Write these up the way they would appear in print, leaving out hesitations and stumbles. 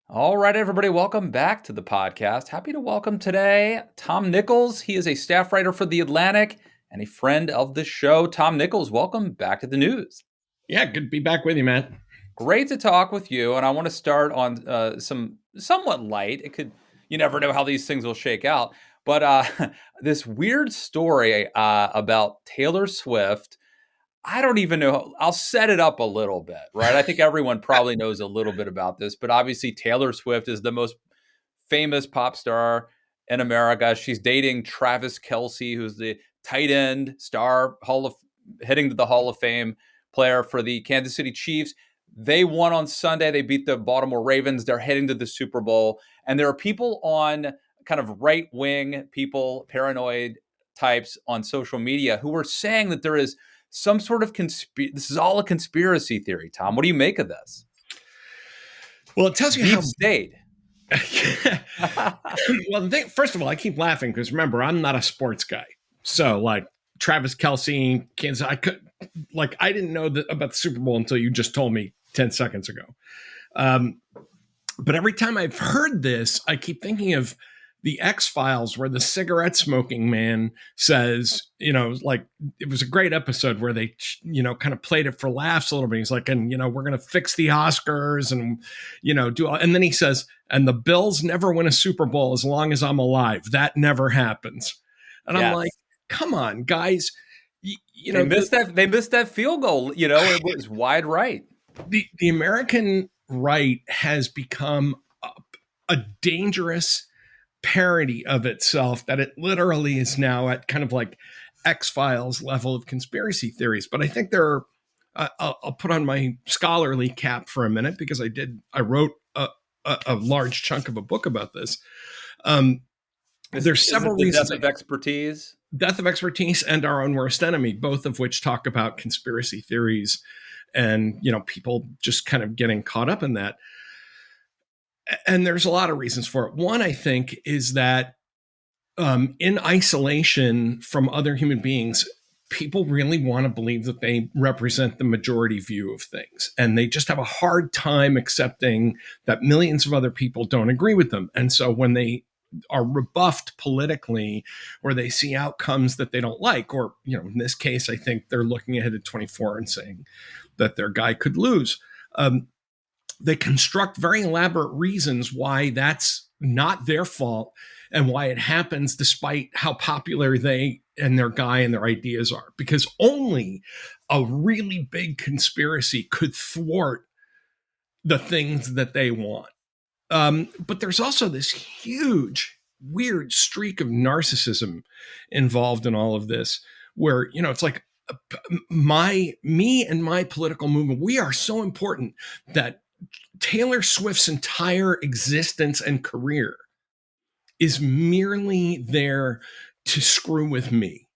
All right, everybody, welcome back to the podcast. Happy to welcome today Tom Nichols. He is a staff writer for The Atlantic and a friend of the show. Tom Nichols, welcome back to the news. Yeah, good to be back with you, Matt. Great to talk with you. And I want to start on some somewhat light. You never know how these things will shake out. But this weird story about Taylor Swift. I don't even know. I'll set it up a little bit, right? I think everyone probably knows a little bit about this, but obviously Taylor Swift is the most famous pop star in America. She's dating Travis Kelce, who's the tight end star, heading to the Hall of Fame player for the Kansas City Chiefs. They won on Sunday. They beat the Baltimore Ravens. They're heading to the Super Bowl. And there are people on kind of right wing people, paranoid types on social media who are saying that there is some sort of this is all a conspiracy theory. Tom, what do you make of this? Well, it tells you Deep how state. Well, first of all, I keep laughing because remember, I'm not a sports guy. So, like Travis Kelce, Kansas, I didn't know about the Super Bowl until you just told me 10 seconds ago. But every time I've heard this, I keep thinking of the X-Files where the cigarette smoking man says, like it was a great episode where they, kind of played it for laughs a little bit. He's like, and, we're going to fix the Oscars and, and then he says, and the Bills never win a Super Bowl as long as I'm alive. That never happens. And I'm like, come on, guys. They missed that field goal. It was wide right. The American right has become a dangerous parody of itself that it literally is now at kind of like X-Files level of conspiracy theories. But I think there are, I'll put on my scholarly cap for a minute because I wrote a large chunk of a book about this. There's several reasons. Death of Expertise and Our Own Worst Enemy, both of which talk about conspiracy theories and, people just kind of getting caught up in that. And there's a lot of reasons for it. One, I think, is that in isolation from other human beings, people really want to believe that they represent the majority view of things. And they just have a hard time accepting that millions of other people don't agree with them. And so when they are rebuffed politically or they see outcomes that they don't like, or, in this case, I think they're looking ahead at 24 and saying that their guy could lose. They construct very elaborate reasons why that's not their fault and why it happens despite how popular they and their guy and their ideas are. Because only a really big conspiracy could thwart the things that they want. But there's also this huge, weird streak of narcissism involved in all of this where, it's like me and my political movement, we are so important that Taylor Swift's entire existence and career is merely there to screw with me.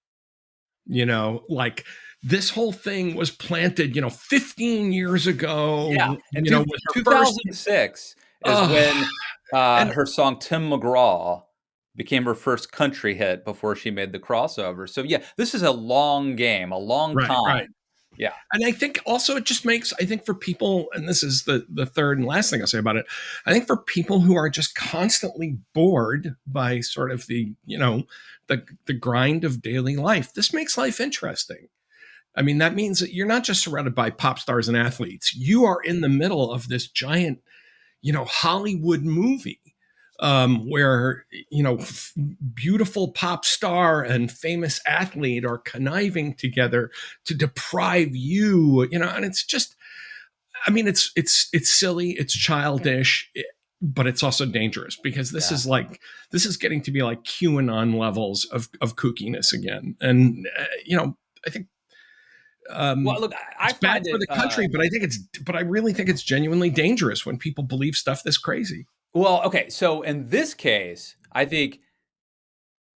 Like this whole thing was planted, 15 years ago. Yeah. And 2006 is when her song Tim McGraw became her first country hit before she made the crossover. So, yeah, this is a long game, a long time. Right. Yeah. And I think also it just makes, I think for people, and this is the third and last thing I'll say about it, I think for people who are just constantly bored by sort of the grind of daily life, this makes life interesting. I mean, that means that you're not just surrounded by pop stars and athletes. You are in the middle of this giant, Hollywood movie. Where, beautiful pop star and famous athlete are conniving together to deprive you, and it's just, I mean, it's silly, it's childish, but it's also dangerous because this is getting to be like QAnon levels of kookiness again. And, I think, well, look, I it's bad for the country, but I really think it's genuinely dangerous when people believe stuff this crazy. Well, okay. So in this case, I think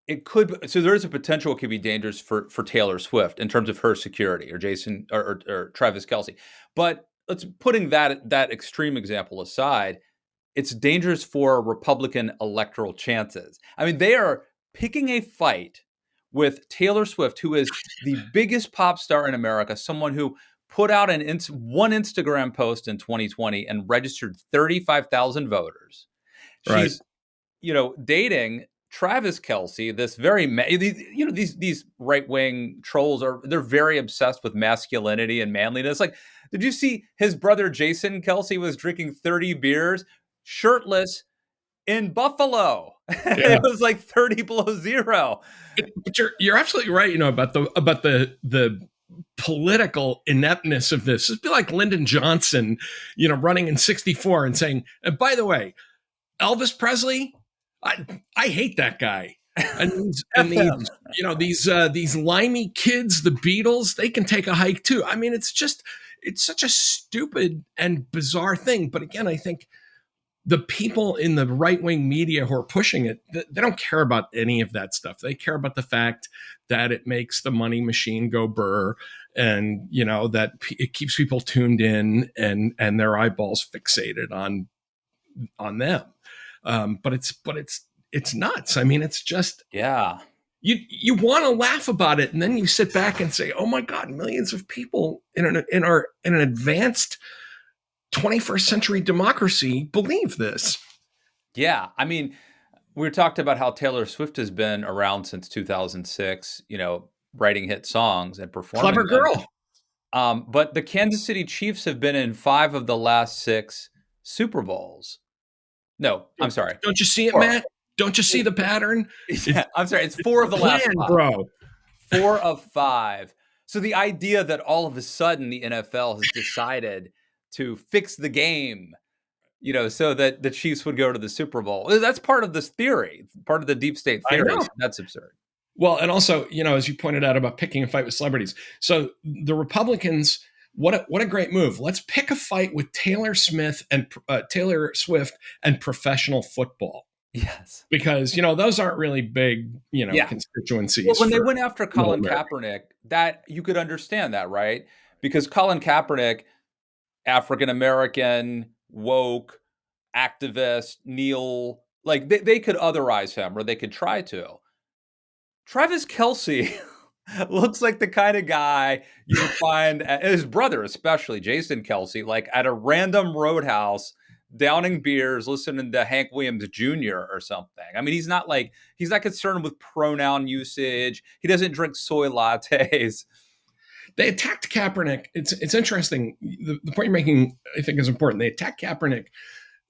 it could. So there is a potential it could be dangerous for Taylor Swift in terms of her security, or Jason or Travis Kelce. But let's putting that extreme example aside, it's dangerous for Republican electoral chances. I mean, they are picking a fight with Taylor Swift, who is the biggest pop star in America, someone who put out one Instagram post in 2020 and registered 35,000 voters. Right. She's, dating Travis Kelce, this very, these right wing trolls they're very obsessed with masculinity and manliness. Like, did you see his brother Jason Kelce was drinking 30 beers, shirtless in Buffalo? Yeah. It was like 30 below zero. But you're absolutely right. About the political ineptness of this. It'd be like Lyndon Johnson, running in '64 and saying, and by the way, Elvis Presley, I hate that guy. And F him. these limey kids, the Beatles, they can take a hike too. I mean, it's such a stupid and bizarre thing. But again, I think the people in the right-wing media who are pushing it, they don't care about any of that stuff. They care about the fact that it makes the money machine go burr, and that it keeps people tuned in and their eyeballs fixated on them. But it's nuts. I mean, it's just, Yeah. you want to laugh about it, and then you sit back and say, "Oh my God, millions of people in an advanced 21st century democracy believe this." Yeah. I mean, we talked about how Taylor Swift has been around since 2006, writing hit songs and performing Clever them. girl. But the Kansas City Chiefs have been in 5 of the last 6 Super Bowls. No, I'm sorry. Don't you see it, 4. Matt? Don't you see the pattern? Yeah, I'm sorry. It's 4 of the last 5. Bro. 4 of 5. So the idea that all of a sudden the NFL has decided to fix the game, so that the Chiefs would go to the Super Bowl. That's part of this theory, part of the deep state I theory. know. So that's absurd. Well, and also, as you pointed out about picking a fight with celebrities. So the Republicans, what a great move. Let's pick a fight with Taylor Swift and professional football. Yes. Because, those aren't really big, Yeah. constituencies. Well, when they went after Colin Kaepernick, that you could understand that, right? Because Colin Kaepernick, African American, woke, activist, kneel, like they could otherize him, or they could try to. Travis Kelce looks like the kind of guy you would find, his brother especially, Jason Kelce, like at a random roadhouse, downing beers, listening to Hank Williams Jr. or something. I mean, he's not concerned with pronoun usage. He doesn't drink soy lattes. They attacked Kaepernick. It's interesting. The point you're making, I think, is important. They attacked Kaepernick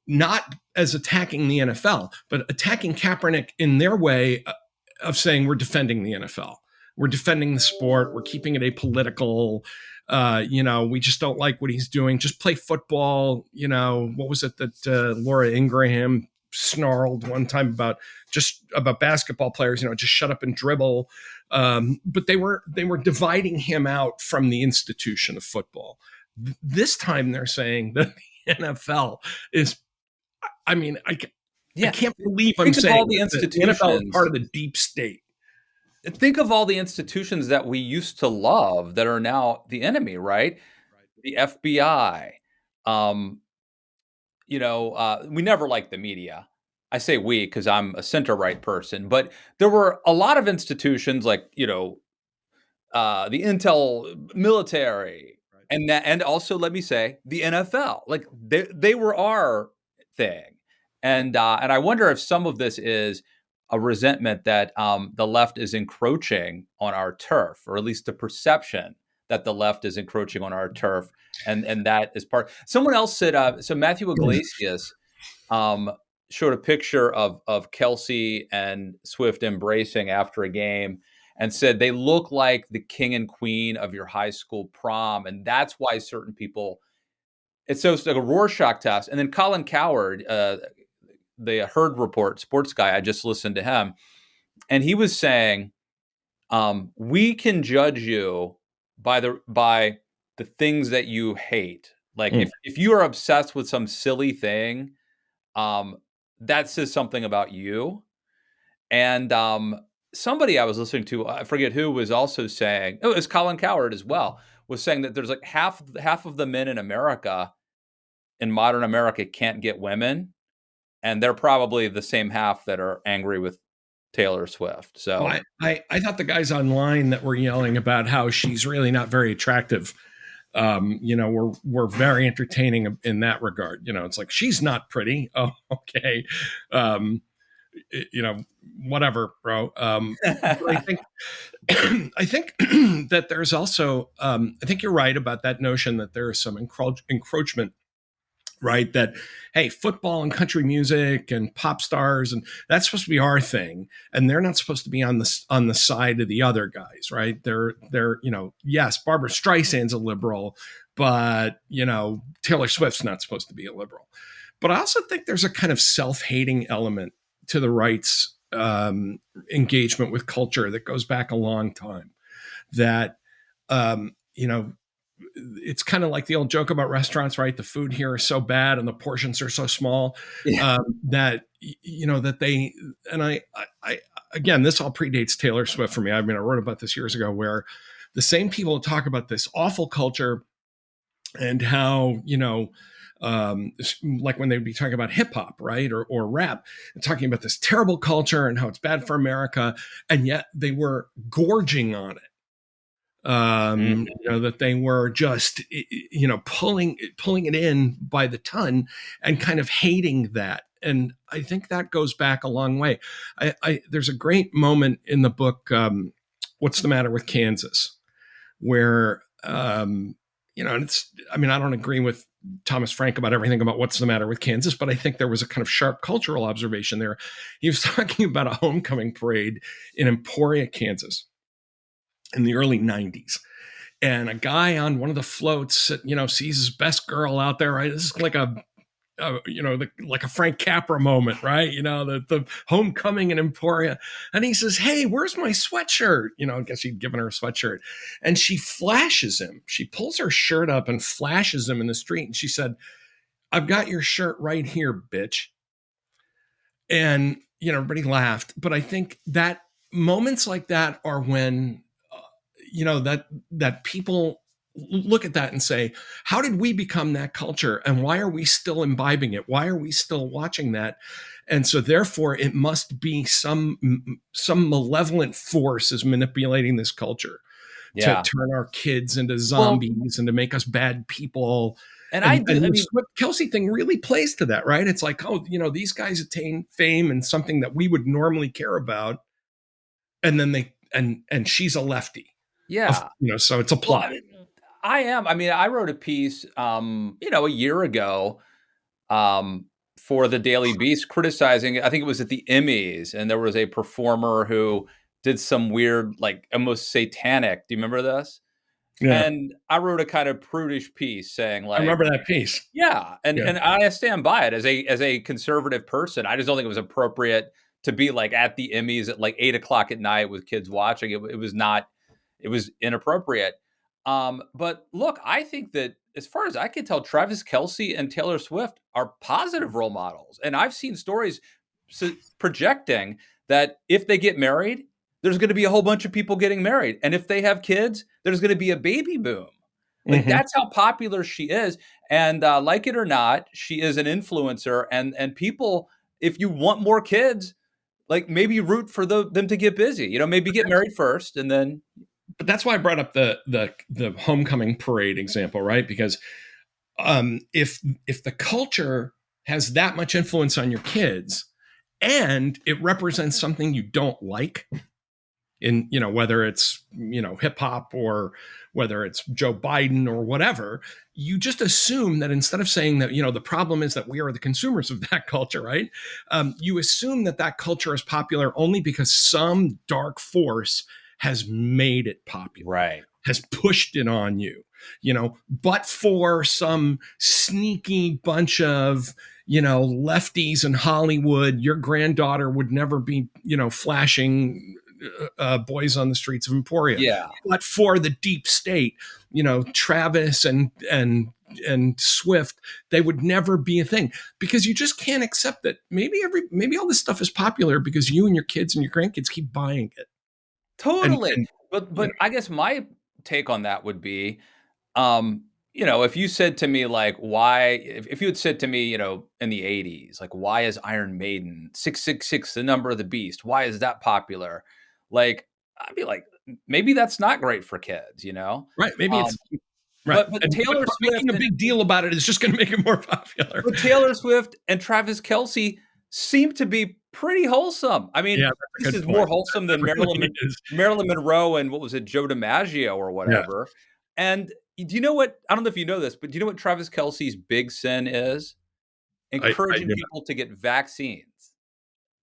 not as attacking the NFL, but attacking Kaepernick in their way of saying we're defending the NFL. We're defending the sport. We're keeping it apolitical. We just don't like what he's doing. Just play football. What was it that Laura Ingraham snarled one time about basketball players? Just shut up and dribble. But they were dividing him out from the institution of football. This time they're saying that the NFL is. I mean, I can't believe I'm saying all the institutions. The NFL is part of the deep state. Think of all the institutions that we used to love that are now the enemy, right? The FBI. We never liked the media. I say we because I'm a center-right person, but there were a lot of institutions like, the Intel military, and also, let me say, the NFL. Like they were our thing. And I wonder if some of this is a resentment that the left is encroaching on our turf, or at least the perception that the left is encroaching on our turf. And that is part. Someone else said, so Matthew Iglesias showed a picture of Kelce and Swift embracing after a game and said they look like the king and queen of your high school prom. And that's why certain people, it's like a Rorschach test. And then Colin Cowherd, the Herd Report sports guy, I just listened to him, and he was saying, we can judge you by the things that you hate. Like if you are obsessed with some silly thing, that says something about you. And somebody I was listening to, I forget who, was also saying, it was Colin Cowherd as well, was saying that there's like half of the men in America, in modern America, can't get women. And they're probably the same half that are angry with Taylor Swift. So I thought the guys online that were yelling about how she's really not very attractive, we're very entertaining in that regard. It's like, she's not pretty. Oh, okay. Um, Whatever, bro. But I think I think that there's also I think you're right about that notion that there is some encroachment, right? That, hey, football and country music and pop stars, and that's supposed to be our thing, and they're not supposed to be on the side of the other guys, right? They're yes, Barbara Streisand's a liberal, but Taylor Swift's not supposed to be a liberal. But I also think there's a kind of self-hating element to the right's engagement with culture that goes back a long time. That um, you know it's kind of like the old joke about restaurants, right? The food here is so bad and the portions are so small, Yeah. that that they, and I again, this all predates Taylor Swift for me. I mean, I wrote about this years ago, where the same people talk about this awful culture and how like when they'd be talking about hip hop, right, or rap, and talking about this terrible culture and how it's bad for America, and yet they were gorging on it. That they were just pulling it in by the ton and kind of hating that. And I think that goes back a long way. There's a great moment in the book, What's the Matter with Kansas, where it's, I mean, I don't agree with Thomas Frank about everything about what's the matter with Kansas, but I think there was a kind of sharp cultural observation there. He was talking about a homecoming parade in Emporia, Kansas, in the early 90s. And a guy on one of the floats, sees his best girl out there, right? This is like like a Frank Capra moment, right? The homecoming in Emporia. And he says, "Hey, where's my sweatshirt?" I guess he'd given her a sweatshirt. And she flashes him. She pulls her shirt up and flashes him in the street. And she said, "I've got your shirt right here, bitch." And, everybody laughed. But I think that moments like that are when that people look at that and say, how did we become that culture, and why are we still imbibing it? Why are we still watching that? And so therefore it must be some malevolent force is manipulating this culture to Yeah. turn our kids into Well, zombies and to make us bad people. and I And do. I the mean, Swift Kelsey thing really plays to that, right? It's like, oh, these guys attain fame and something that we would normally care about, and then and she's a lefty. yeah. So it's a Well, plot. I am. I mean, I wrote a piece, a year ago, um, for the Daily Beast criticizing. I think it was at the Emmys, and there was a performer who did some weird, like almost satanic. Do you remember this? Yeah, And I wrote a kind of prudish piece saying, I like, remember that piece. yeah, Yeah, and I stand by it as a conservative person. I just don't think it was appropriate to be like at the Emmys at like 8 o'clock at night with kids watching. It was not. It was inappropriate. But look, I think that as far as I can tell, Travis Kelce and Taylor Swift are positive role models, and I've seen stories projecting that if they get married, there's going to be a whole bunch of people getting married, and if they have kids, there's going to be a baby boom. Like, hmm that's how popular she is, and, like it or not, she is an influencer, and people, if you want more kids, like, maybe root for them to get busy, maybe get married first and then. but that's why I brought up the homecoming parade example, right? Because if the culture has that much influence on your kids, and it represents something you don't like, in whether it's hip hop, or whether it's Joe Biden or whatever, you just assume that instead of saying that the problem is that we are the consumers of that culture, right? You assume that that culture is popular only because some dark force has made it popular, Right. has pushed it on you, but for some sneaky bunch of lefties in Hollywood, your granddaughter would never be flashing boys on the streets of Emporia. Yeah. But for the deep state, Travis and Swift, they would never be a thing, because you just can't accept that maybe all this stuff is popular because you and your kids and your grandkids keep buying it. Totally. And But I guess my take on that would be, if you said to me, like, why if you had said to me, in the '80s, like, why is Iron Maiden 666, the number of the beast? Why is that popular? Like, I'd be like, maybe that's not great for kids, you know? right, maybe Um, it's Right. But And but Taylor making Swift a big deal about it is just going to make it more popular. Taylor Swift and Travis Kelce seem to be pretty wholesome. I Yeah, mean, that's a this good is more point. wholesome That than really is. Marilyn Monroe and what was it, Joe DiMaggio or Yeah. whatever. And do you know what? I don't know if you know this, but do you know what Travis Kelce's big sin is? I Encouraging do. people to get vaccines.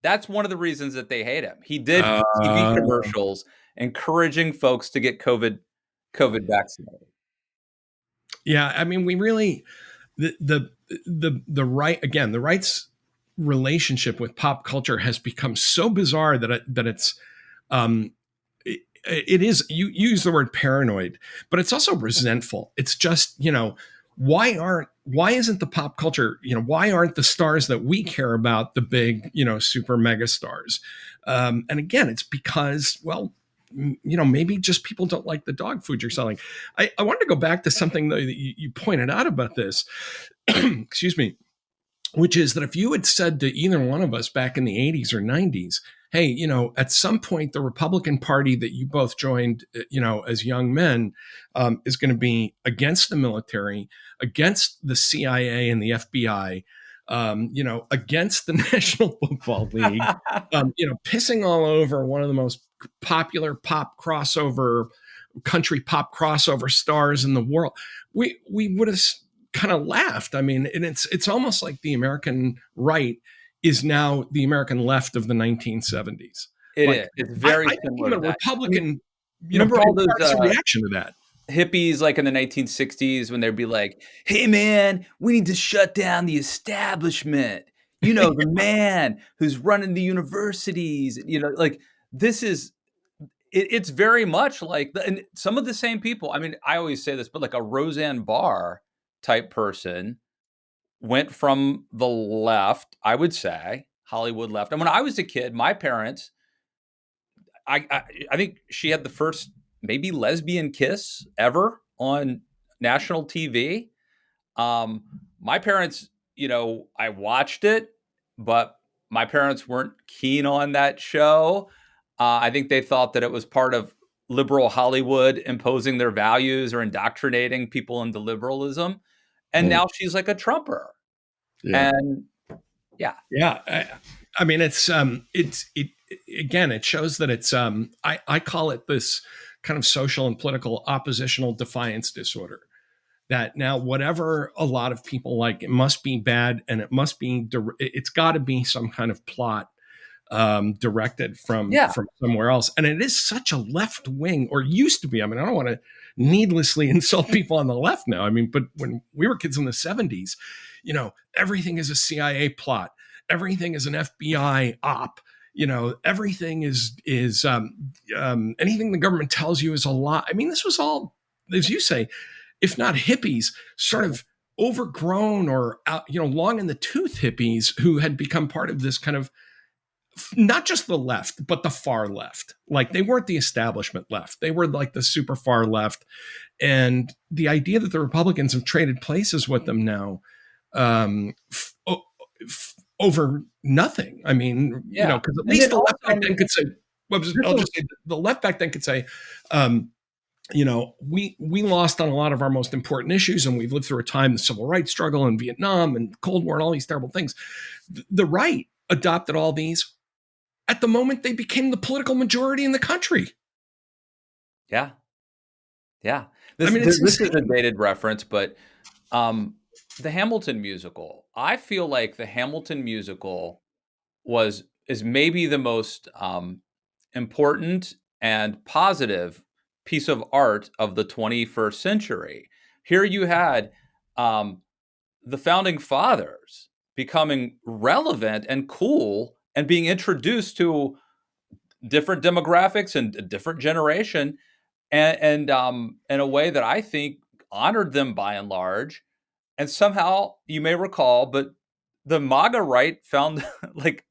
That's one of the reasons that they hate him. He did TV Uh, commercials encouraging folks to get COVID vaccinated. yeah, I mean, we really the right again, the right's relationship with pop culture has become so bizarre that it's um it is, you use the word paranoid, but it's also resentful. It's just, why isn't the pop culture, why aren't the stars that we care about the big, super mega stars? And again, it's because, well, maybe just people don't like the dog food you're selling. I wanted to go back to something that you pointed out about this. Excuse me, which is that if you had said to either one of us back in the 80s or 90s, hey, at some point the Republican Party that you both joined, as young men, is going to be against the military, against the CIA and the FBI, against the National Football League, pissing all over one of the most popular country pop crossover stars in the world, we would have kind of laughed. I mean, and it's almost like the American right is now the American left of the 1970s. It Like is. It's I very became similar a to that. I mean, Republican, remember all those bipartisan reaction to that. hippies like in the 1960s when they'd be like, "Hey man, we need to shut down the establishment. You know, the man who's running the universities." Like this is it's very much like and some of the same people. I mean, I always say this, but like a Roseanne Barr type person went from the left, I would say, Hollywood left. And when I was a kid, my parents, I think she had the first maybe lesbian kiss ever on national TV. My parents, I watched it, but my parents weren't keen on that show. I think they thought that it was part of liberal Hollywood imposing their values or indoctrinating people into liberalism. And Mm, now she's like a Trumper. yeah. And yeah, Yeah. I mean, it again, it shows that I call it this kind of social and political oppositional defiance disorder. That now, whatever a lot of people like, it must be bad, and it's got to be some kind of plot directed yeah, from somewhere else. And it is such a left wing, or used to be. I mean, I don't want to needlessly insult people on the left now. I mean, but when we were kids in the 70s, everything is a CIA plot, everything is an FBI op. Everything is anything the government tells you is a lie. I mean, this was all, as you say, if not hippies, sort of overgrown or long in the tooth hippies who had become part of this kind of, not just the left, but the far left. Like, they weren't the establishment left. They were like the super far left. And the idea that the Republicans have traded places with them now, over nothing. I mean, yeah. because at And least then the also, left back then could say, I'll just say the left back then could say, we lost on a lot of our most important issues, and we've lived through a time, the civil rights struggle and Vietnam and Cold War and all these terrible things. The right adopted all these. At the moment, they became the political majority in the country. yeah, yeah. I This mean, it's this is a insane. dated reference, but um, the Hamilton musical. I feel like the Hamilton musical is maybe the most important and positive piece of art of the 21st century. Here you had um, the founding fathers becoming relevant and cool and being introduced to different demographics and a different generation and in a way that I think honored them by and large. And somehow you may recall, but the MAGA right found like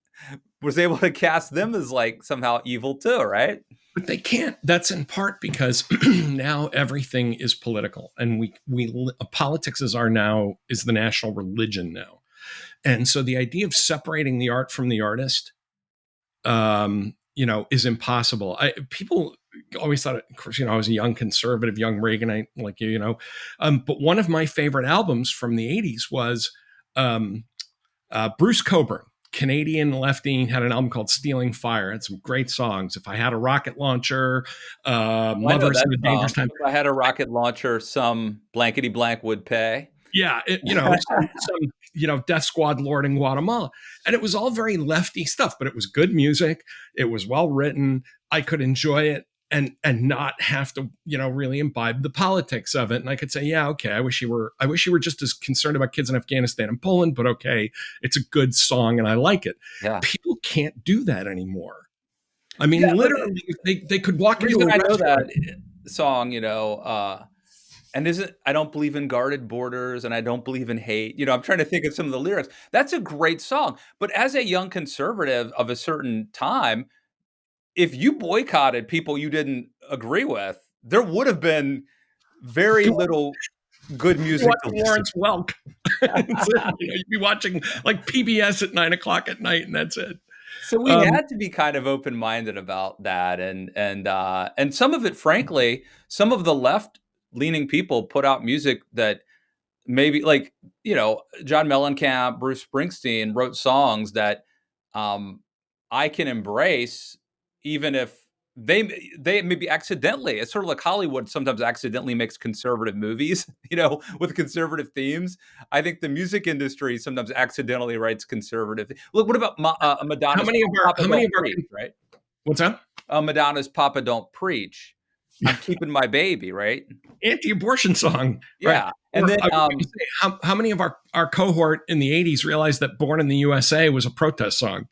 was able to cast them as like somehow evil too, right? But they can't. That's in part because now everything is political, and we politics is the national religion now. And so the idea of separating the art from the artist, is impossible. People always thought, of course, I was a young conservative, young Reaganite like but one of my favorite albums from the 80s was um, Bruce Cockburn, Canadian lefty, had an album called Stealing Fire. It had some great songs. If I Had a Rocket Launcher, I know Lovers that in a Dangerous song. Time. If I had a rocket launcher, some blankety blank would pay. Yeah, some Death Squad Lord in Guatemala. And it was all very lefty stuff, but it was good music. It was well written. I could enjoy it and not have to, really imbibe the politics of it. And I could say, yeah, okay, I wish you were just as concerned about kids in Afghanistan and Poland, but okay, it's a good song and I like it. Yeah. People can't do that anymore. I mean, Yeah, but literally, they could walk the into reason a I know restaurant. that song, and isn't I don't believe in guarded borders and I don't believe in hate. I'm trying to think of some of the lyrics. That's a great song. But as a young conservative of a certain time, if you boycotted people you didn't agree with, there would have been very little good music to Watching listen Lawrence Welk. You'd be watching like PBS at 9 o'clock at night, and that's it. So we Um, had to be kind of open-minded about that, and some of it, frankly, some of the left-leaning people put out music that maybe, like, John Mellencamp, Bruce Springsteen wrote songs that um, I can embrace, even if they maybe accidentally. It's sort of like Hollywood sometimes accidentally makes conservative movies, with conservative themes. I think the music industry sometimes accidentally writes conservative. Look, what about how Madonna's many of our "Papa how many Don't of our Preach"? Right? what's that? Madonna's "Papa Don't Preach." I'm keeping my baby, right? Anti-abortion song, right? Yeah, and Or then I was going to say, how many of our cohort in the 80s realized that Born in the USA was a protest song?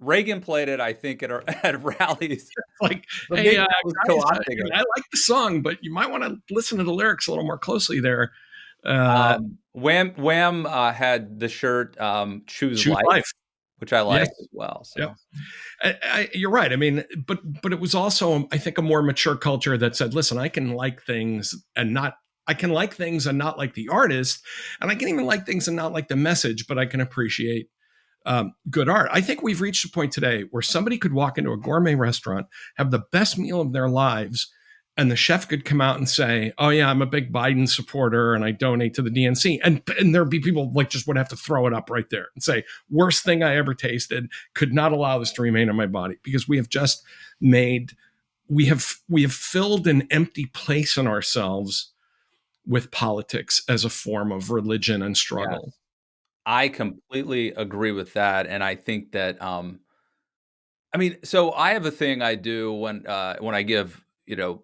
Reagan played it, I think, at rallies, Like, but hey, maybe that was guys, co-opting it. I like the song, but you might want to listen to the lyrics a little more closely there. Uh, Wham had the shirt "Choose Choose Life," life. which I Yes. like as well. Yep. So You're right. I mean, but it was also, I think, a more mature culture that said, "Listen, I can like things and not. I can like things and not like the artist, and I can even like things and not like the message, but I can appreciate good art." I think we've reached a point today where somebody could walk into a gourmet restaurant, have the best meal of their lives, and the chef could come out and say, "Oh yeah, I'm a big Biden supporter and I donate to the DNC," and there'd be people like just would have to throw it up right there and say, "Worst thing I ever tasted. Could not allow this to remain in my body," because we have just made we have filled an empty place in ourselves with politics as a form of religion and yeah, struggle. I completely agree with that, and I think that I mean, so I have a thing I do when I give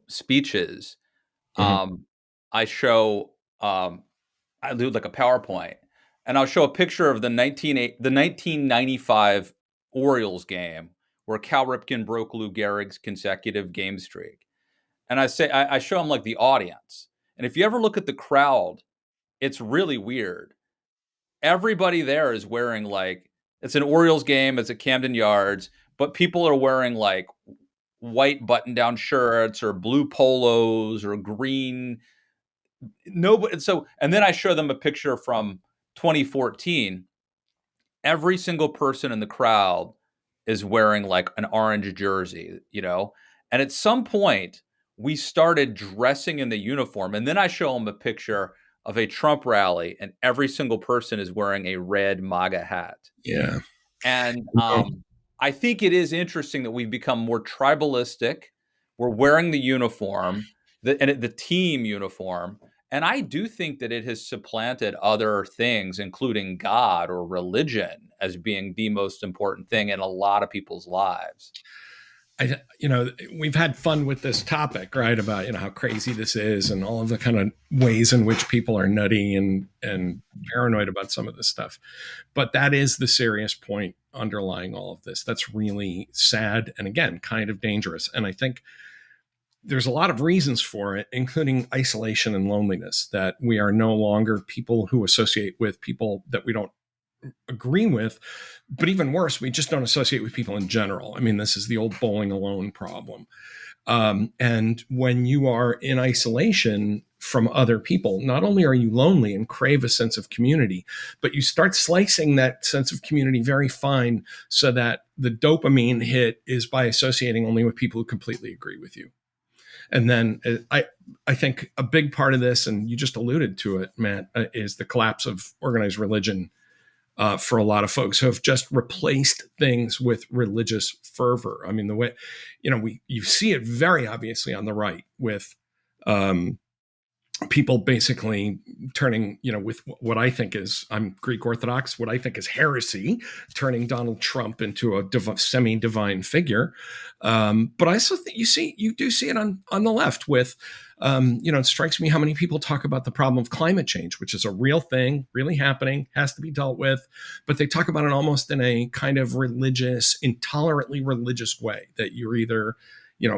speeches. Mhm. Um, I show I do like a PowerPoint, and I'll show a picture of the 1995 Orioles game where Cal Ripken broke Lou Gehrig's consecutive game streak. And I show them like the audience. And if you ever look at the crowd, it's really weird. Everybody there is wearing like it's an Orioles game, it's at Camden Yards, but people are wearing like white button-down shirts or blue polos or green. Nobody. So, and then I show them a picture from 2014. Every single person in the crowd is wearing like an orange jersey. And at some point, we started dressing in the uniform. And then I show them a picture of a Trump rally, and every single person is wearing a red MAGA hat. Yeah. And I think it is interesting that we've become more tribalistic. We're wearing the uniform, the team uniform. And I do think that it has supplanted other things, including God or religion, as being the most important thing in a lot of people's lives. We've had fun with this topic, right? About how crazy this is and all of the kind of ways in which people are nutty and paranoid about some of this stuff. But that is the serious point underlying all of this. That's really sad and again, kind of dangerous. And I think there's a lot of reasons for it, including isolation and loneliness, that we are no longer people who associate with people that we don't agree with, but even worse, we just don't associate with people in general. I mean, this is the old bowling alone problem. And when you are in isolation from other people, not only are you lonely and crave a sense of community, but you start slicing that sense of community very fine so that the dopamine hit is by associating only with people who completely agree with you. And then I think a big part of this, and you just alluded to it, Matt, is the collapse of organized religion for a lot of folks who have just replaced things with religious fervor. I mean, the way, you see it very obviously on the right with um, people basically turning, with what I think is, I'm Greek Orthodox, what I think is heresy, turning Donald Trump into a semi-divine figure. But I also think you do see it on the left with, it strikes me how many people talk about the problem of climate change, which is a real thing, really happening, has to be dealt with. But they talk about it almost in a kind of religious, intolerantly religious way, that you're either,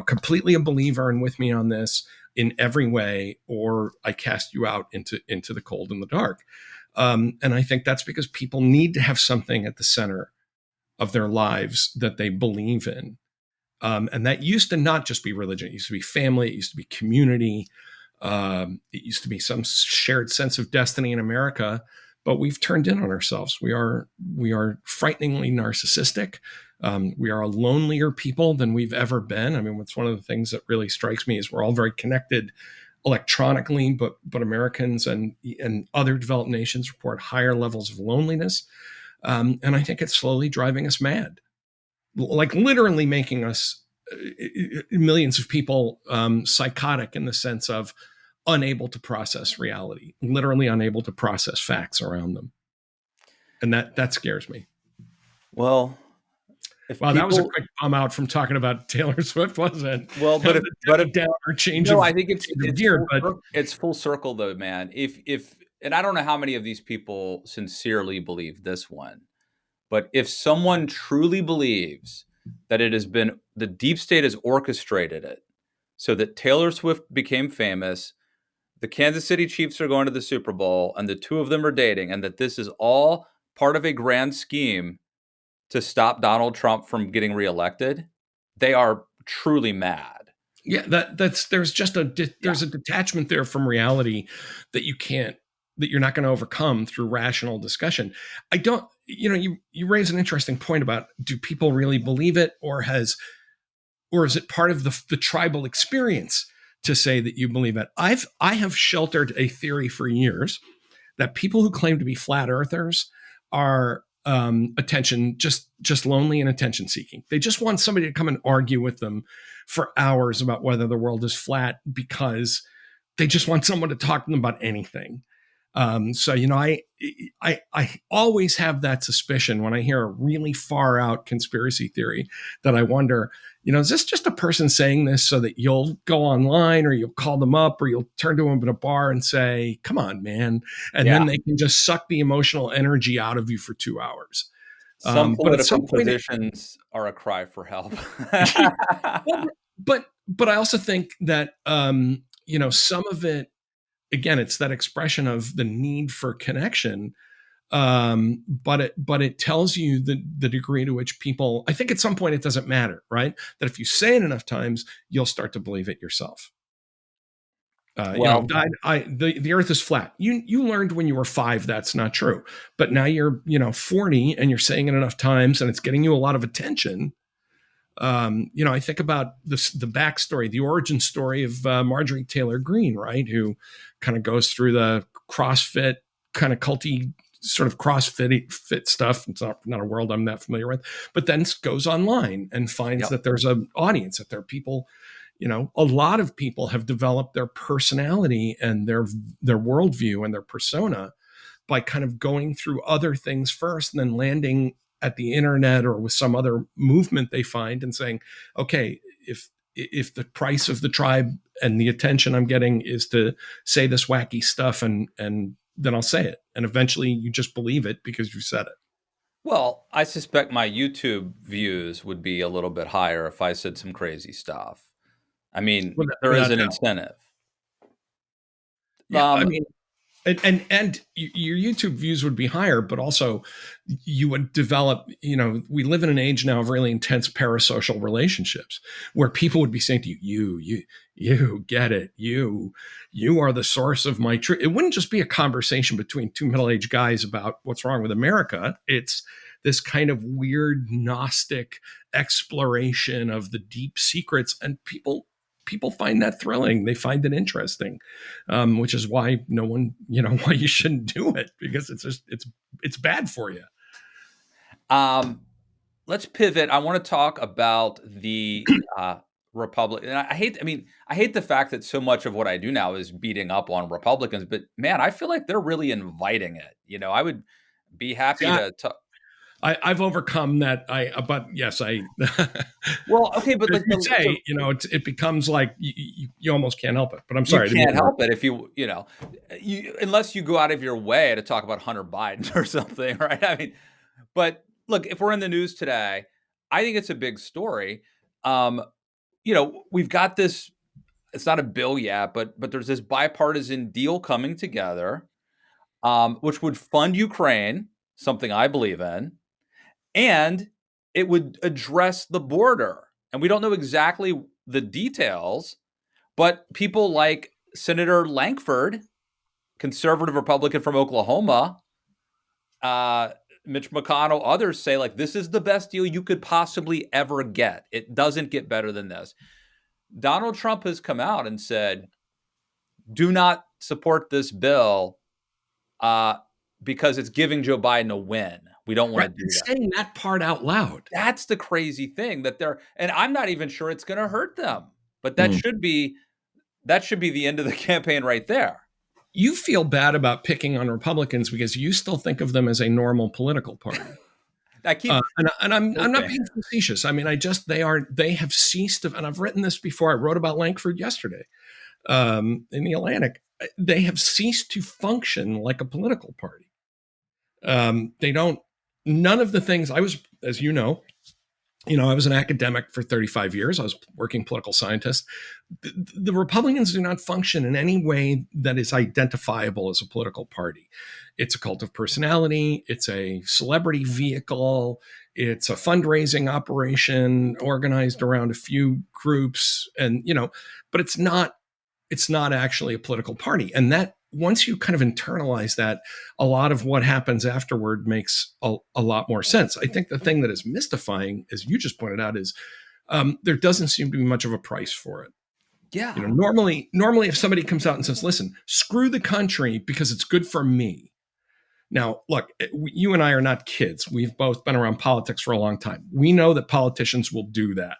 completely a believer and with me on this in every way, or I cast you out into the cold and the dark. And I think that's because people need to have something at the center of their lives that they believe in. And that used to not just be religion. It used to be family. It used to be community. It used to be some shared sense of destiny in America. But we've turned in on ourselves. We are frighteningly narcissistic. We are a lonelier people than we've ever been. I mean, what's one of the things that really strikes me is we're all very connected electronically, but Americans and other developed nations report higher levels of loneliness. And I think it's slowly driving us mad, like literally making us, millions of people, psychotic in the sense of unable to process reality, literally unable to process facts around them. And that scares me. Well, if Wow, that was a people, quick bomb out from talking about Taylor Swift, wasn't it? well, That was but a if down or change no, of I think it's gear, but it's full circle though, man. If and I don't know how many of these people sincerely believe this one, but if someone truly believes that it has been the deep state has orchestrated it so that Taylor Swift became famous, the Kansas City Chiefs are going to the Super Bowl, and the two of them are dating, and that this is all part of a grand scheme to stop Donald Trump from getting reelected, they are truly mad. yeah, that's there's just Yeah. there's a detachment there from reality that you're not going to overcome through rational discussion. I don't, you raise an interesting point about, do people really believe it, or is it part of the tribal experience to say that you believe it? I have sheltered a theory for years that people who claim to be flat earthers are, attention, just lonely and attention seeking. They just want somebody to come and argue with them for hours about whether the world is flat, because they just want someone to talk to them about anything. So I always have that suspicion when I hear a really far out conspiracy theory, that I wonder, is this just a person saying this so that you'll go online, or you'll call them up, or you'll turn to them at a bar and say, "Come on, man," and Yeah. then they can just suck the emotional energy out of you for 2 hours. Some But at some political point, positions are a cry for help. well, but I also think that, some of it, again, it's that expression of the need for connection. But it tells you the degree to which people, I think at some point it doesn't matter, right? That if you say it enough times, you'll start to believe it yourself. Well, The earth is flat. You learned when you were 5 that's not true, but now you're 40 and you're saying it enough times and it's getting you a lot of attention. I think about the backstory, the origin story of, Marjorie Taylor Greene, right? Who kind of goes through the CrossFit kind of culty sort of CrossFit stuff. It's not a world I'm that familiar with, but then goes online and finds yep. that there's an audience, that there are people, a lot of people have developed their personality and their worldview and their persona by kind of going through other things first and then landing at the internet or with some other movement they find and saying, okay, if the price of the tribe and the attention I'm getting is to say this wacky stuff, and then I'll say it. And eventually you just believe it because you said it. Well, I suspect my YouTube views would be a little bit higher if I said some crazy stuff. I mean, there is Without an doubt. incentive. Yeah. I Um, mean, and your YouTube views would be higher, but also you would develop, we live in an age now of really intense parasocial relationships where people would be saying to you get it. You are the source of my truth. It wouldn't just be a conversation between two middle-aged guys about what's wrong with America. It's this kind of weird Gnostic exploration of the deep secrets, and people people find that thrilling. They find it interesting, which is why no one, why you shouldn't do it, because it's bad for you. Um, let's pivot. I want to talk about the Republic. And I hate the fact that so much of what I do now is beating up on Republicans. But man, I feel like they're really inviting it. I would be happy Yeah, to talk. I've overcome that. But yes, Well, okay, but as like you say, it becomes like you almost can't help it. But I'm you sorry, I didn't mean can't to interrupt. help it if unless you go out of your way to talk about Hunter Biden or something, right? But look, if we're in the news today, I think it's a big story. Um, we've got this. It's not a bill yet, but there's this bipartisan deal coming together, which would fund Ukraine, something I believe in, and it would address the border. And we don't know exactly the details, but people like Senator Lankford, conservative Republican from Oklahoma, Mitch McConnell, others say like this is the best deal you could possibly ever get. It doesn't get better than this. Donald Trump has come out and said, do not support this bill uh, because it's giving Joe Biden a win. We don't want Right, to and do that. saying that part out loud. That's the crazy thing and I'm not even sure it's going to hurt them, but Mm. that should be the end of the campaign right there. You feel bad about picking on Republicans because you still think of them as a normal political party. I keep And I'm not hoping. being facetious. I mean, they have ceased to, and I've written this before. I wrote about Lankford yesterday in the Atlantic. They have ceased to function like a political party. They don't. None of the things I was, as I was an academic for 35 years. I was working political scientist. The Republicans do not function in any way that is identifiable as a political party. It's a cult of personality. It's a celebrity vehicle. It's a fundraising operation organized around a few groups. And, but it's not actually a political party. And that once you kind of internalize that, a lot of what happens afterward makes a lot more sense. I think the thing that is mystifying, as you just pointed out, is there doesn't seem to be much of a price for it. Yeah. Normally, if somebody comes out and says, "Listen, screw the country because it's good for me." Now, look, you and I are not kids. We've both been around politics for a long time. We know that politicians will do that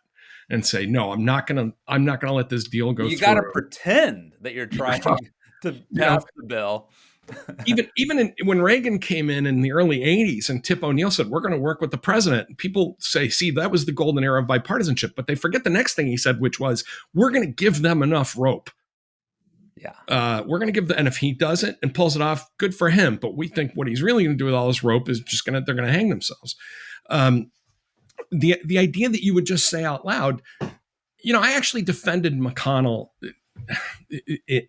and say, "No, I'm not going to let this deal go You through." got to pretend that you're trying to pass the bill. When Reagan came in the early 80s and Tip O'Neill said, we're going to work with the president, people say, see, that was the golden era of bipartisanship. But they forget the next thing he said, which was, we're going to give them enough rope. Yeah. We're going to and if he does it and pulls it off, good for him. But we think what he's really going to do with all this rope is they're going to hang themselves. The idea that you would just say out loud, I actually defended McConnell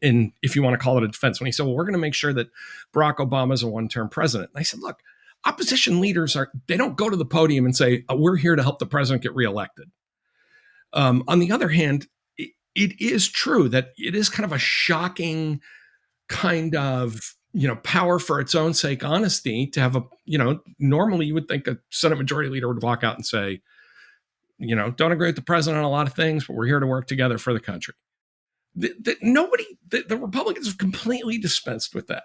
in, if you want to call it a defense, when he said, well, we're going to make sure that Barack Obama is a one-term president. And I said, look, opposition leaders they don't go to the podium and say, we're here to help the president get reelected. On the other hand, it is true that it is kind of a shocking kind of, power for its own sake, honesty to have normally you would think a Senate majority leader would walk out and say, don't agree with the president on a lot of things, but we're here to work together for the country. The Republicans have completely dispensed with that.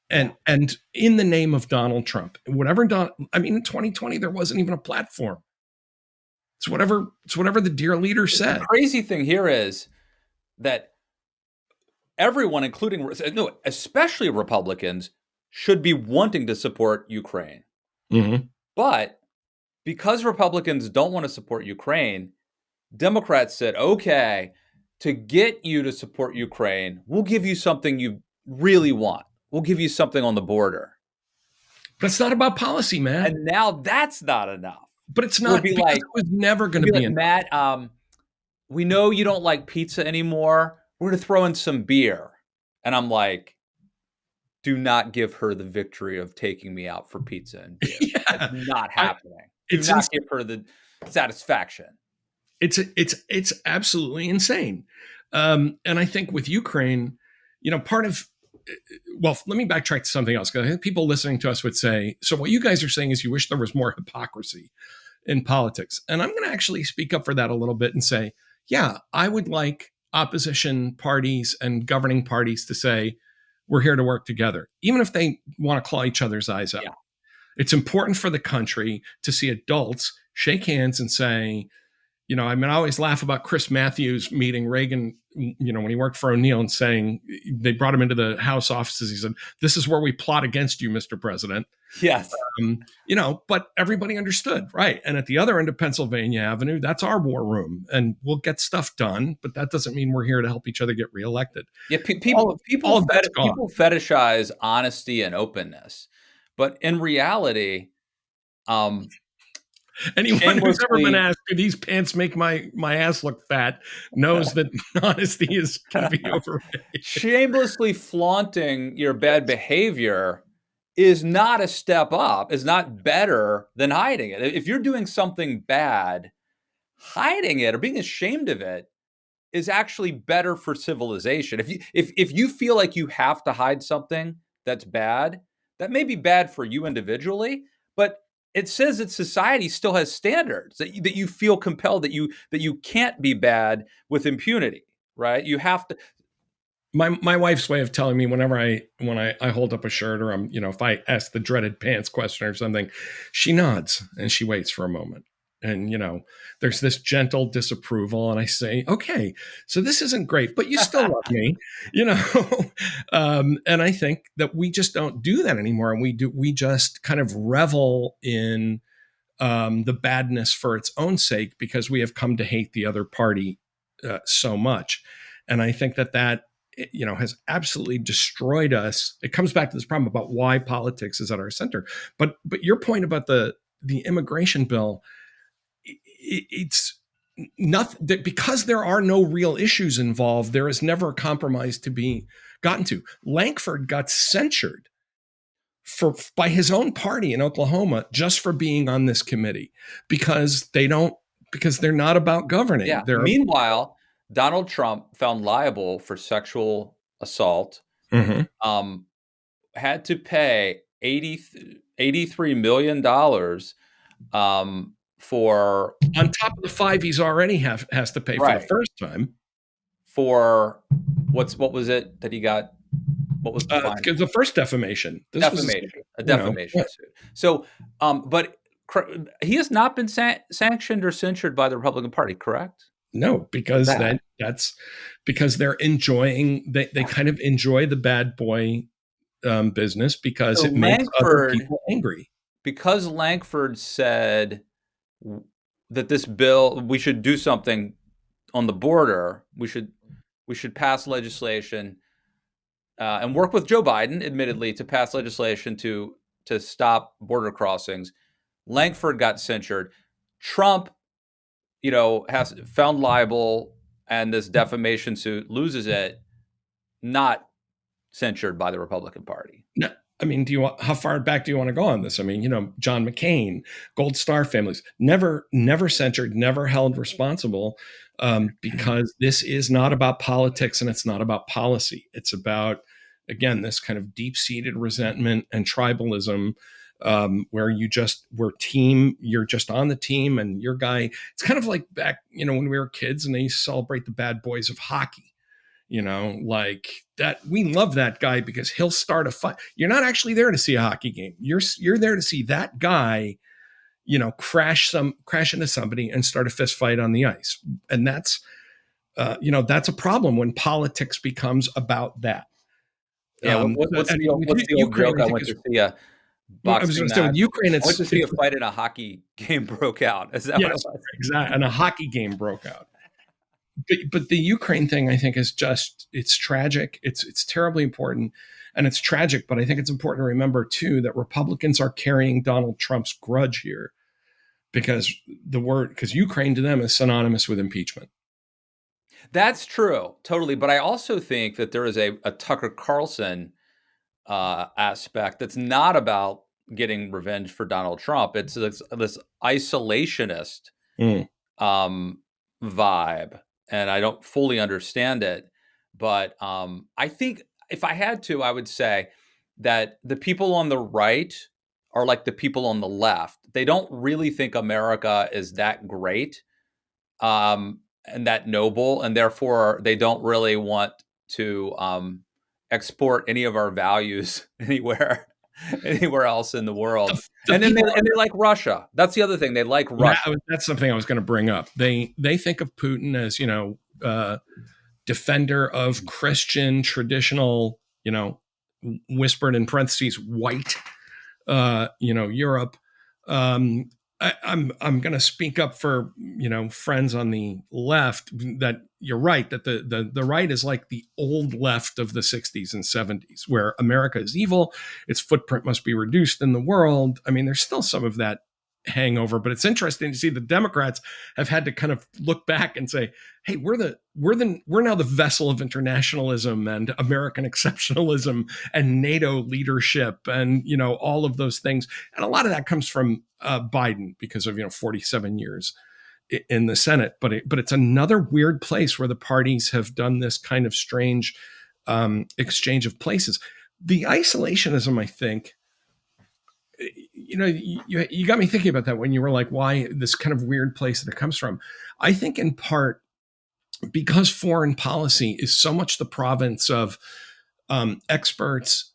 And in the name of Donald Trump, in 2020, there wasn't even a platform. It's whatever the dear leader said. The crazy thing here is that everyone, especially Republicans, should be wanting to support Ukraine. Mm-hmm. But because Republicans don't want to support Ukraine, Democrats said, okay, to get you to support Ukraine, we'll give you something you really want. We'll give you something on the border. But it's not about policy, man. And now that's not enough. But it's not, because it was never going to be enough. Matt, we know you don't like pizza anymore. We're going to throw in some beer. And I'm like, do not give her the victory of taking me out for pizza and beer. Yeah. That's not happening. Do not give her the satisfaction. It's absolutely insane. And I think with Ukraine, let me backtrack to something else, because I think people listening to us would say, so what you guys are saying is you wish there was more hypocrisy in politics. And I'm going to actually speak up for that a little bit and say, yeah, I would like opposition parties and governing parties to say, we're here to work together, even if they want to claw each other's eyes out. Yeah. It's important for the country to see adults shake hands and say, I mean, I always laugh about Chris Matthews meeting Reagan, when he worked for O'Neill and saying they brought him into the House offices. He said, "This is where we plot against you, Mr. President." Yes. But everybody understood, right? And at the other end of Pennsylvania Avenue, that's our war room, and we'll get stuff done. But that doesn't mean we're here to help each other get reelected. Yeah. All of that's gone. People fetishize honesty and openness, but in reality, um, Anyone who's ever been shamelessly, asked, "Do these pants make my ass look fat?" knows that honesty can be overrated. shamelessly flaunting your bad behavior is not a step up, is not better than hiding it. If you're doing something bad, hiding it or being ashamed of it is actually better for civilization. If you feel like you have to hide something that's bad, that may be bad for you individually, but it says that society still has standards that you feel compelled that you can't be bad with impunity, right? You have to. My wife's way of telling me whenever I hold up a shirt, or I'm, if I ask the dreaded pants question or something, she nods and she waits for a moment. And, there's this gentle disapproval. And I say, okay, so this isn't great, but you still love me, you know? And I think that we just don't do that anymore. And we just kind of revel in the badness for its own sake because we have come to hate the other party so much. And I think that has absolutely destroyed us. It comes back to this problem about why politics is at our center. But your point about the immigration bill, it's nothing that because there are no real issues involved, there is never a compromise to be gotten to. Lankford got censured by his own party in Oklahoma just for being on this committee because they're not about governing. Yeah. Meanwhile, Donald Trump found liable for sexual assault, had to pay $83 million for on top of the $5 he's already has to pay for the first time. For what was it that he got? What was the fine? Because the first defamation. A defamation suit. So, but he has not been sanctioned or censured by the Republican Party, correct? No, because that's because they're enjoying. They kind of enjoy the bad boy business because it makes other people angry. Because Lankford said that this bill, we should do something on the border. We should pass legislation and work with Joe Biden, admittedly, to pass legislation to stop border crossings. Lankford got censured. Trump, has found liable, and this defamation suit loses it. Not censured by the Republican Party. No, I mean, how far back do you want to go on this? I mean, John McCain, Gold Star families, never censured, never held responsible, because this is not about politics and it's not about policy. It's about, again, this kind of deep-seated resentment and tribalism, where you're just on the team and your guy. It's kind of like back, when we were kids and they used to celebrate the bad boys of hockey. Like that, we love that guy because he'll start a fight. You're not actually there to see a hockey game. You're there to see that guy, crash into somebody and start a fist fight on the ice. And that's a problem when politics becomes about that. Yeah. What's the old joke? I went to see a boxing I was going to say with Ukraine, I went to see a fight in a hockey game broke out. Is that what it was? Exactly. And a hockey game broke out. But the Ukraine thing, I think, is it's tragic. It's terribly important, and it's tragic. But I think it's important to remember too that Republicans are carrying Donald Trump's grudge here, because Ukraine to them is synonymous with impeachment. That's true, totally. But I also think that there is a Tucker Carlson aspect that's not about getting revenge for Donald Trump. It's this isolationist vibe. And I don't fully understand it. But I think if I had to, I would say that the people on the right are like the people on the left. They don't really think America is that great. And and that noble, and therefore they don't really want to export any of our values anywhere else in the world. The And then people they like Russia. That's the other thing. They like Yeah, Russia. that's something I was going to bring up. They think of Putin as defender of Christian traditional, whispered in parentheses white, Europe. Um, I'm going to speak up for friends on the left that you're right that the right is like the old left of the 60s and 70s, where America is evil, its footprint must be reduced in the world. I mean, there's still some of that hangover, but it's interesting to see the Democrats have had to kind of look back and say, hey, we're now the vessel of internationalism and American exceptionalism and NATO leadership and all of those things. And a lot of that comes from Biden because of 47 years in the Senate. But it's another weird place where the parties have done this kind of strange exchange of places. The isolationism, I think, you got me thinking about that when you were like, why this kind of weird place that it comes from. I think in part because foreign policy is so much the province of experts,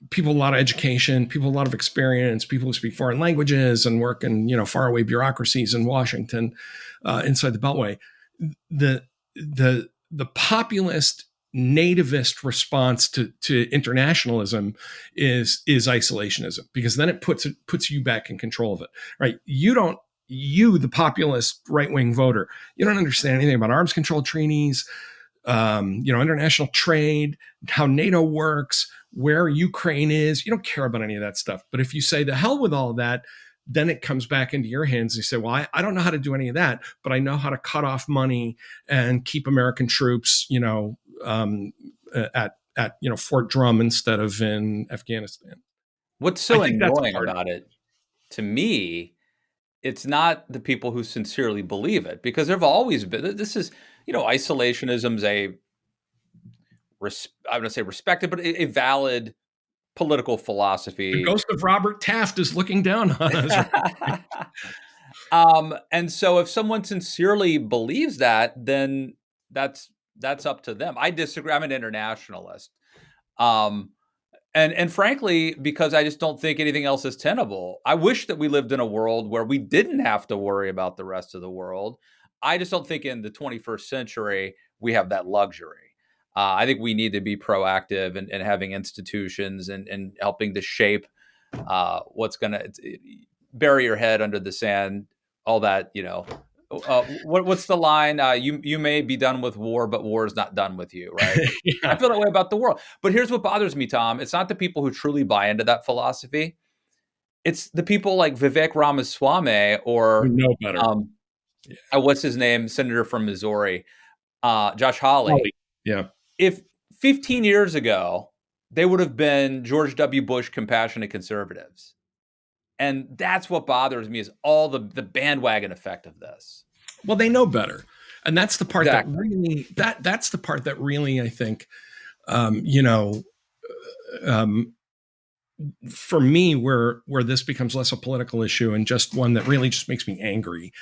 people with a lot of education, people with a lot of experience, people who speak foreign languages and work in faraway bureaucracies in Washington, inside the Beltway. The populist nativist response to internationalism is isolationism, because then it puts you back in control of it, right? You, the populist right-wing voter, you don't understand anything about arms control treaties, international trade, how NATO works, where Ukraine is. You don't care about any of that stuff. But if you say the hell with all of that, then it comes back into your hands. You say, well, I don't know how to do any of that, but I know how to cut off money and keep American troops, at Fort Drum instead of in Afghanistan. What's I so think that's a annoying part of about it to me, it's not the people who sincerely believe it, because there've always been, this is, isolationism's I'm going to say respected, but a valid political the philosophy. ghost of Robert Taft is looking down on us. And so if someone sincerely believes that, then that's up to them. I disagree. I'm an internationalist. Um, and frankly, because I just don't think anything else is tenable. I wish that we lived in a world where we didn't have to worry about the rest of the world. I just don't think in the 21st century we have that luxury. I think we need to be proactive and having institutions and helping to shape what's going to bury your head under the sand, all that, what's the line? You may be done with war, but war is not done with you, right? I Yeah, feel that way about the world. But here's what bothers me, Tom. It's not the people who truly buy into that philosophy. It's the people like Vivek Ramaswamy we or know better. Yeah. what's his name, senator from Missouri, Josh Hawley. Yeah. If 15 years ago they would have been George W. Bush compassionate conservatives, and that's what bothers me is all the bandwagon effect of this. Well, they know better. And that's the part that Exactly. really that's the part that really, I think, um, you know, um, for me, where this becomes less a political issue and just one that really just makes me angry.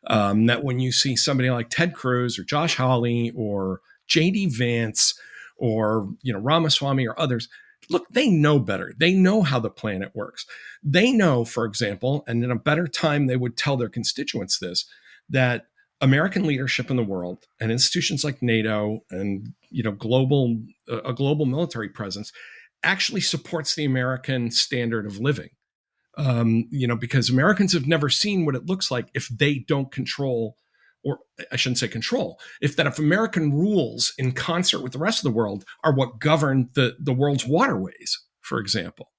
That when you see somebody like Ted Cruz or Josh Hawley or JD Vance or Ramaswamy or others, look, they know better. They know how the planet works. They know, for example, and in a better time they would tell their constituents this, that American leadership in the world and institutions like NATO and global a global military presence actually supports the American standard of living. Because Americans have never seen what it looks like if they don't control, or I shouldn't say control, if American rules in concert with the rest of the world are what govern the world's waterways, for example.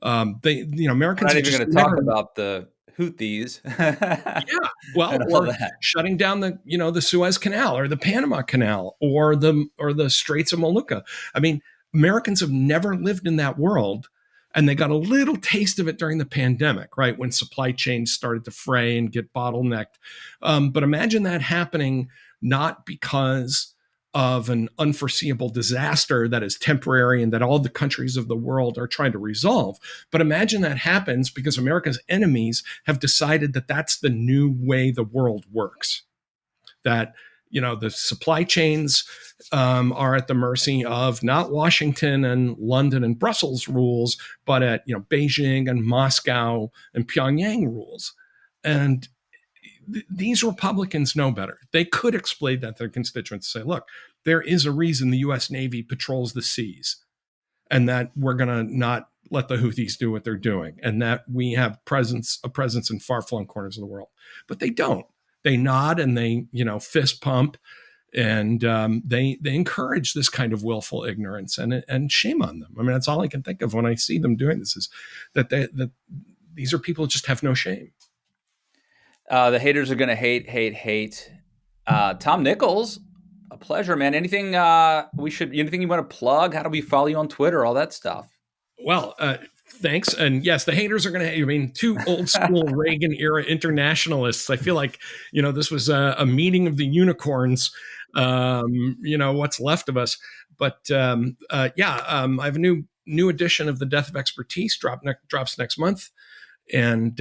We're Americans not have even just going to talk never. about the Houthis Yeah, well, and all or that. shutting down the Suez Canal or the Panama Canal or the Straits of Molucca. I mean, Americans have never lived in that world, and they got a little taste of it during the pandemic, right, when supply chains started to fray and get bottlenecked. But imagine that happening not because of an unforeseeable disaster that is temporary and that all the countries of the world are trying to resolve. But imagine that happens because America's enemies have decided that that's the new way the world works. that the supply chains are at the mercy of not Washington and London and Brussels rules, but at Beijing and Moscow and Pyongyang rules. And these Republicans know better. They could explain that to their constituents, say, look, there is a reason the U.S. Navy patrols the seas, and that we're going to not let the Houthis do what they're doing, and that we have a presence in far-flung corners of the world. But they don't. They nod and they, fist pump, and they encourage this kind of willful ignorance, and shame on them. I mean, that's all I can think of when I see them doing this, is that these are people who just have no shame. The haters are going to hate, hate, hate. Tom Nichols, a pleasure, man. Anything anything you want to plug? How do we follow you on Twitter? All that stuff. Well, thanks. And yes, the haters are going to, two old school Reagan era internationalists. I feel like, this was a meeting of the unicorns, what's left of us. But I have a new edition of The Death of Expertise drops next month. And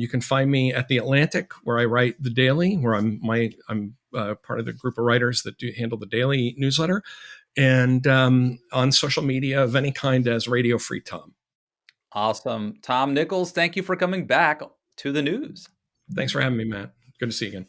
you can find me at The Atlantic, where I write the daily, where I'm part of the group of writers that do handle the daily newsletter, and on social media of any kind as Radio Free Tom. Awesome. Tom Nichols, thank you for coming back to the news. Thanks for having me, Matt. Good to see you again.